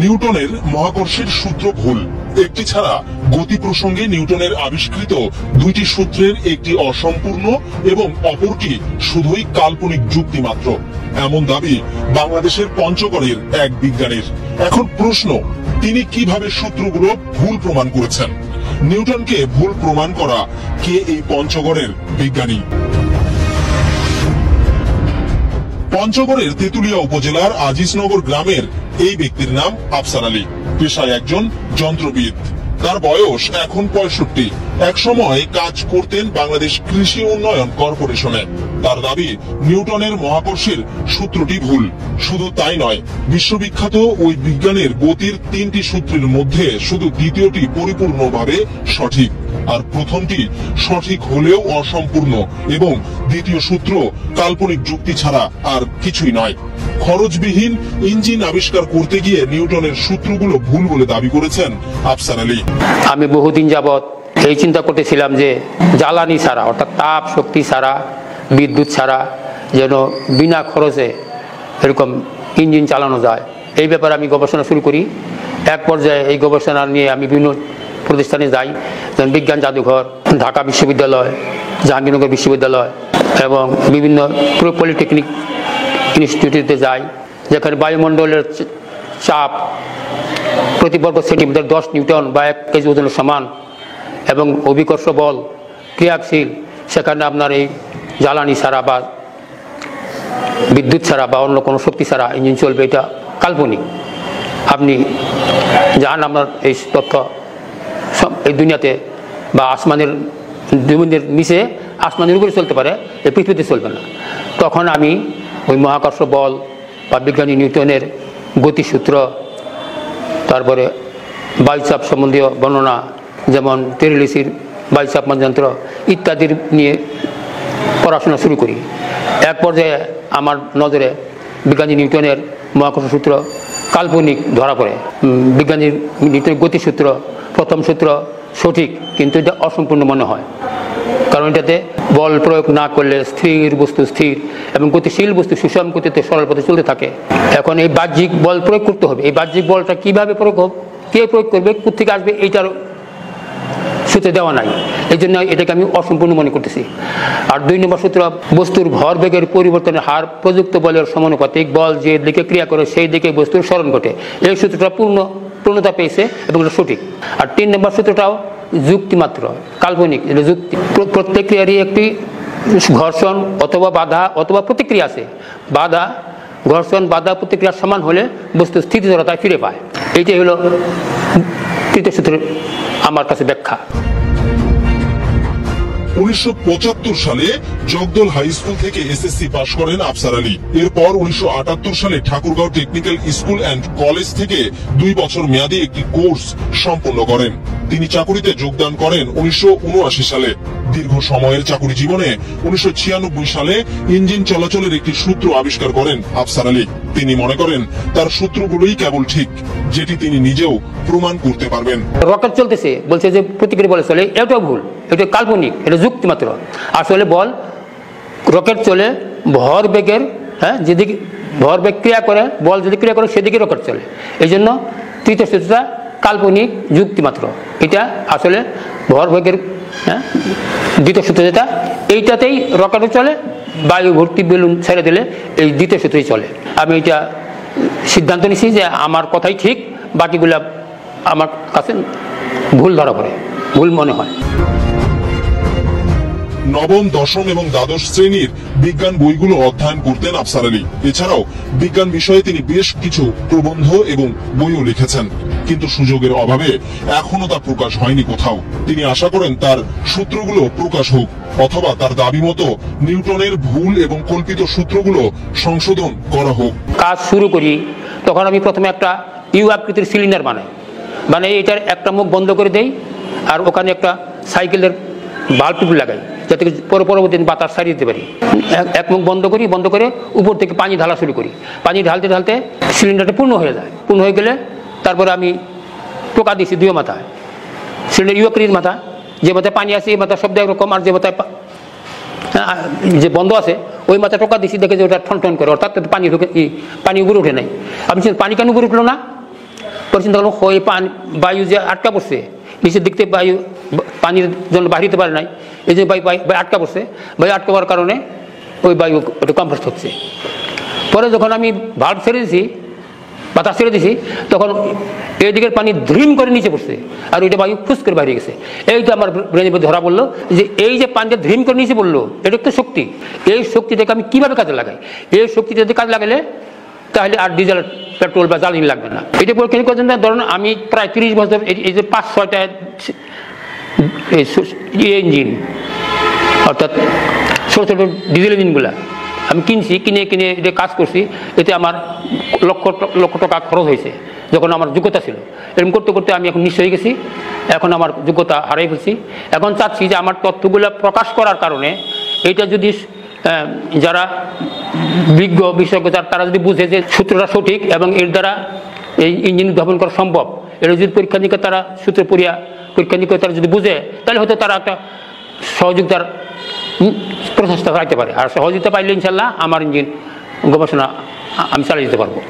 নিউটনের মহাকর্ষের সূত্র ভুল। একটি ছাড়া গতি প্রসঙ্গে নিউটনের আবিষ্কৃত দুইটি সূত্রের একটি অসম্পূর্ণ এবং অপরটি শুধুই কাল্পনিক যুক্তি মাত্র, এমন দাবি বাংলাদেশের পঞ্চগড়ের এক বিজ্ঞানীর। এখন প্রশ্ন, তিনি কিভাবে সূত্রগুলো ভুল প্রমাণ করেছেন? নিউটনকে ভুল প্রমাণ করা কে এই পঞ্চগড়ের বিজ্ঞানী? পঞ্চগড়ের তেতুলিয়া উপজেলার আজিজনগর গ্রামের এই ব্যক্তির নাম আফসার আলী, পেশায় একজন যন্ত্রবিদ। তার বয়স এখন 65। একসময় কাজ করতেন বাংলাদেশ কৃষি উন্নয়ন কর্পোরেশনে। তার দাবি, নিউটনের মহাকর্ষের সূত্রটি ভুল। শুধু তাই নয়, বিশ্ববিখ্যাত ওই বিজ্ঞানের গতির 3টি সূত্রের মধ্যে শুধু দ্বিতীয়টি পরিপূর্ণভাবে সঠিক, আর প্রথমটি সঠিক হলেও অসম্পূর্ণ, এবং দ্বিতীয় সূত্র কাল্পনিক যুক্তি ছাড়া আর কিছুই নয়। খরচবিহীন ইঞ্জিন আবিষ্কার করতে গিয়ে নিউটনের সূত্রগুলো ভুল বলে দাবি করেছেন আফসার আলী। আমি বহুদিন যাবৎ এই চিন্তা করতেছিলাম যে জ্বালানি ছাড়া, অর্থাৎ তাপ শক্তি ছাড়া, বিদ্যুৎ ছাড়া যেন বিনা খরচে এরকম ইঞ্জিন চালানো যায়। এই ব্যাপারে আমি গবেষণা শুরু করি। এক পর্যায়ে এই গবেষণা নিয়ে আমি বিভিন্ন প্রতিষ্ঠানে যাই, যেমন বিজ্ঞান জাদুঘর, ঢাকা বিশ্ববিদ্যালয়, জাহাঙ্গীরনগর বিশ্ববিদ্যালয় এবং বিভিন্ন পলিটেকনিক ইনস্টিটিউটে যাই, যেখানে বায়ুমণ্ডলের চাপ প্রতি বর্গ সেন্টিমিটার 10 নিউটন বা 1 কেজি ওজনের সমান এবং অভিকর্ষ বল ক্রিয়াশীল। সেখানে আপনার এই জ্বালানি ছাড়া বা বিদ্যুৎ ছাড়া বা অন্য কোনো শক্তি ছাড়া ইঞ্জিন চলবে, এটা কাল্পনিক। আপনি যান আপনার এই তথ্য এই দুনিয়াতে বা আসমানের জমিনের নিচে, আসমানের উপরে চলতে পারে, এই পৃথিবীতে চলবে না। তখন আমি ওই মহাকর্ষ বল বা বিজ্ঞানী নিউটনের গতিসূত্র, তারপরে বায়ুচাপ সম্বন্ধীয় বর্ণনা, যেমন টেরিলিসির বায়ুচাপ মানযন্ত্র ইত্যাদির নিয়ে পড়াশোনা শুরু করি। এক পর্যায়ে আমার নজরে বিজ্ঞানী নিউটনের মহাকর্ষ সূত্র কাল্পনিক ধরা পড়ে। বিজ্ঞানী নিউটনের গতিসূত্র প্রথম সূত্র সঠিক, কিন্তু এটা অসম্পূর্ণ মনে হয়, কারণ এটাতে বল প্রয়োগ না করলে স্থির বস্তু স্থির এবং গতিশীল বস্তু সুষম গতিতে সরল পথে চলতে থাকে। এখন এই বাহ্যিক বল প্রয়োগ করতে হবে। এই বাহ্যিক বলটা কিভাবে প্রয়োগ হবে, কে প্রয়োগ করবে, কোথেকে আসবে, এইটার সূত্রে দেওয়া নাই। এই জন্য এটাকে আমি অসম্পূর্ণ মনে করতেছি। আর 2 নম্বর সূত্র, বস্তুর ভর বেগের পরিবর্তনের হার প্রযুক্ত বলের সমানুপাতিক, বল যে দিকে ক্রিয়া করে সেই দিকে বস্তুর সরণ ঘটে। এই সূত্রটা পূর্ণতা পেয়েছে এবং এটা সঠিক। আর 3 নম্বর সূত্রটাও যুক্তিমাত্র, কাল্পনিক, এটা যুক্তি। প্রত্যেক ক্রিয়ারই একটি ঘর্ষণ অথবা বাধা অথবা প্রতিক্রিয়া আছে। বাধা, ঘর্ষণ, বাধা, প্রতিক্রিয়ার সমান হলে বস্তু স্থিতিশীলতায় ফিরে পায়। এইটাই হলো তৃতীয় সূত্রের আমার কাছে ব্যাখ্যা। 1975 সালে জগদল হাই স্কুল থেকে এসএসসি পাশ করেন আফসার আলী। এরপর 1978 সালে Thakurgaon technical school and college থেকে 2 বছর মেয়াদী একটি কোর্স সম্পন্ন করেন। তিনি চাকুরিতে যোগদান করেন 1979 সালে। দীর্ঘ সময়ের চাকুরি জীবনে 1996 সালে ইঞ্জিন চলাচলের একটি সূত্র আবিষ্কার করেন আফসার আলী। তিনি মনে করেন তার সূত্রগুলোই কেবল ঠিক, যেটি তিনি নিজেও প্রমাণ করতে পারবেন। রকেট চলতেছে, বলছে যে প্রতিক্রিয়া বলে চলে, এটাও ভুল, এটা কাল্পনিক, এটা যুক্তি মাত্র। আসলে বল, রকেট চলে ভর বেগের, যেদিকে ভর বেগ ক্রিয়া করে, বল যদি ক্রিয়া করে সেদিকে রকেট চলে। এই জন্য তৃতীয় সূত্রটা কাল্পনিক, যুক্তি মাত্র। এটা আসলে ভর বেগের দ্বিতীয় সূত্র যেটা, এইটাতেই রকেটও চলে, বায়ু ভর্তি বেলুন ছেড়ে দিলে এই দ্বিতীয় সূত্রেই চলে। আমি এটা সিদ্ধান্ত নিছি যে আমার কথাই ঠিক, বাকিগুলা আমার কাছে ভুল ধরা পড়ে, ভুল মনে হয়। নবম, দশম এবং দ্বাদশ শ্রেণীর বিজ্ঞান বইগুলো অধ্যয়ন করতেন আফসার আলী। এছাড়াও বিজ্ঞান বিষয়ে তিনি বেশ কিছু প্রবন্ধ এবং বইও লিখেছেন, কিন্তু সুযোগের অভাবে এখনো তা প্রকাশ হয়নি কোথাও। তিনি আশা করেন তার সূত্রগুলো প্রকাশ হোক, অথবা তার দাবি মতো নিউটনের ভুল এবং কল্পিত সূত্রগুলো সংশোধন করা হোক। কাজ শুরু করি তখন আমি প্রথমে একটা ইউ আকৃতির সিলিন্ডার বানাই, এটার একটা মুখ বন্ধ করে দেই, আর ওখানে একটা সাইকেলের বাল্ব টিউব লাগাই, যাতে পরবর্তী দিন বাতাস ছাড়িয়ে দিতে পারি। এক মুখ বন্ধ করে উপর থেকে পানি ঢালা শুরু করি। পানি ঢালতে ঢালতে সিলিন্ডারটা পূর্ণ হয়ে যায়। পূর্ণ হয়ে গেলে তারপরে আমি টোকা দিয়েছি 2 মাথায়। সিলিন্ডার ইউ আকৃতির মাথা, যে মাথায় পানি আছে এই মাথা শব্দ একরকম, আর যে মাথায় যে বন্ধ আছে ওই মাথায় টোকা দিয়েছি, দেখে যে ওটা ঠন ঠন করে, অর্থাৎ পানি উপরে উঠে নাই। আমি পানি কেন উপরে উঠলো না, পরে চিন্তা করলাম ওই বায়ু যে আটকা পড়ছে, নিচের দিক থেকে বায়ু পানির জন্য বাহির হতে পারে নাই, এই যে বায়ু আটকা পড়ছে, বায়ু আটকা পড়ার কারণে ওই বায়ু একটু কম্প্রেস হচ্ছে। পরে যখন আমি ভাল্ব ছেড়ে দিছি, বাতাস ছেড়ে দিছি, তখন এই দিকের পানি ধ্রিম করে নিচে পড়ছে, আর ওইটা বায়ু ফুস করে বাইরে গেছে। এইটা আমার ব্রেনের মধ্যে ধরা পড়লো যে এই যে পানিটা ধ্রিম করে নিচে পড়লো, এটা একটা শক্তি। এই শক্তিটাকে আমি কিভাবে কাজে লাগাই? এই শক্তিটা যদি কাজে লাগালে তাহলে আর ডিজেল, পেট্রোল বা জ্বালানি লাগবে না। এটা পরীক্ষা করছেন। ধরুন আমি প্রায় 30 বছর এই যে 5-6টা ইঞ্জিন, অর্থাৎ ছোটো ছোটো ডিজেল ইঞ্জিনগুলা আমি কিনছি, কিনে এটা কাজ করছি। এতে আমার লক্ষ লক্ষ টাকা খরচ হয়েছে যখন আমার যোগ্যতা ছিল। এরকম করতে করতে আমি এখন নিশ্চয় হয়ে গেছি, এখন আমার যোগ্যতা হারিয়ে ফেলছি। এখন চাচ্ছি যে আমার তথ্যগুলো প্রকাশ করার কারণে এইটা যদি যারা বিজ্ঞ বিশেষজ্ঞ তারা যদি বুঝে যে সূত্রটা সঠিক এবং এর দ্বারা এই ইঞ্জিন উদ্ভাবন করা সম্ভব, এটা যদি পরীক্ষা নিরীক্ষা তারা সূত্র পরীক্ষা নিরীক্ষা তারা যদি বুঝে, তাহলে হয়তো তারা একটা সহযোগিতার প্রচেষ্টা চালাতে পারে। আর সহযোগিতা পাইলে ইনশাল্লাহ আমার ইঞ্জিন গবেষণা আমি চালিয়ে যেতে পারবো।